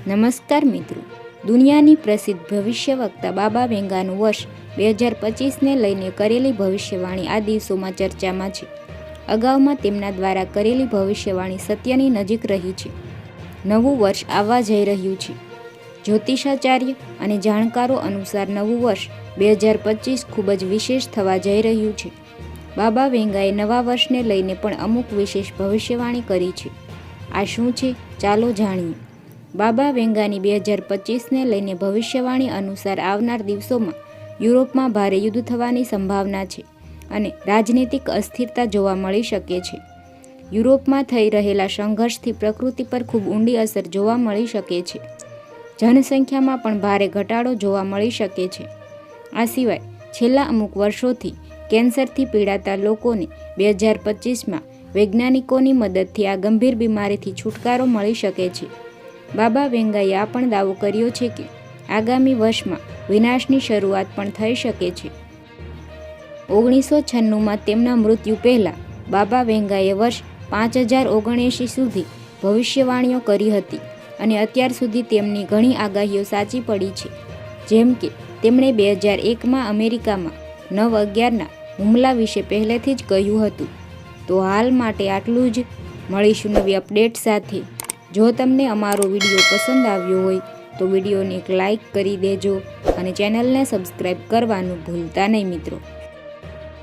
નમસ્કાર મિત્રો, દુનિયાની પ્રસિદ્ધ ભવિષ્યવક્તા બાબા વેંગાનું વર્ષ 2025ને લઈને કરેલી ભવિષ્યવાણી આ દિવસોમાં ચર્ચામાં છે. અગાઉમાં તેમના દ્વારા કરેલી ભવિષ્યવાણી સત્યની નજીક રહી છે. નવું વર્ષ આવવા જઈ રહ્યું છે. જ્યોતિષાચાર્ય અને જાણકારો અનુસાર નવું વર્ષ 2025 ખૂબ જ વિશેષ થવા જઈ રહ્યું છે. બાબા વેંગાએ નવા વર્ષને લઈને પણ અમુક વિશેષ ભવિષ્યવાણી કરી છે. આ શું છે? ચાલો જાણીએ. બાબા વેંગાની 2025ને લઈને ભવિષ્યવાણી અનુસાર આવનાર દિવસોમાં યુરોપમાં ભારે યુદ્ધ થવાની સંભાવના છે અને રાજનીતિક અસ્થિરતા જોવા મળી શકે છે. યુરોપમાં થઈ રહેલા સંઘર્ષથી પ્રકૃતિ પર ખૂબ ઊંડી અસર જોવા મળી શકે છે. જનસંખ્યામાં પણ ભારે ઘટાડો જોવા મળી શકે છે. આ સિવાય છેલ્લા અમુક વર્ષોથી કેન્સરથી પીડાતા લોકોને 2025માં વૈજ્ઞાનિકોની મદદથી આ ગંભીર બીમારીથી છુટકારો મળી શકે છે. બાબા વેંગાએ આ પણ દાવો કર્યો છે કે આગામી વર્ષમાં વિનાશની શરૂઆત પણ થઈ શકે છે. 1996માં તેમના મૃત્યુ પહેલાં બાબા વેંગાએ વર્ષ 5079 સુધી ભવિષ્યવાણીઓ કરી હતી અને અત્યાર સુધી તેમની ઘણી આગાહીઓ સાચી પડી છે. જેમ કે તેમણે 2001માં અમેરિકામાં 9/11ના હુમલા વિશે પહેલેથી જ કહ્યું હતું. તો હાલ માટે આટલું જ. મળીશું નવી અપડેટ સાથે. જો તમને અમારો વિડીયો પસંદ આવ્યો હોય તો વિડીયોને એક લાઈક કરી દેજો અને ચેનલને સબસ્ક્રાઈબ કરવાનું ભૂલતા નહીં મિત્રો.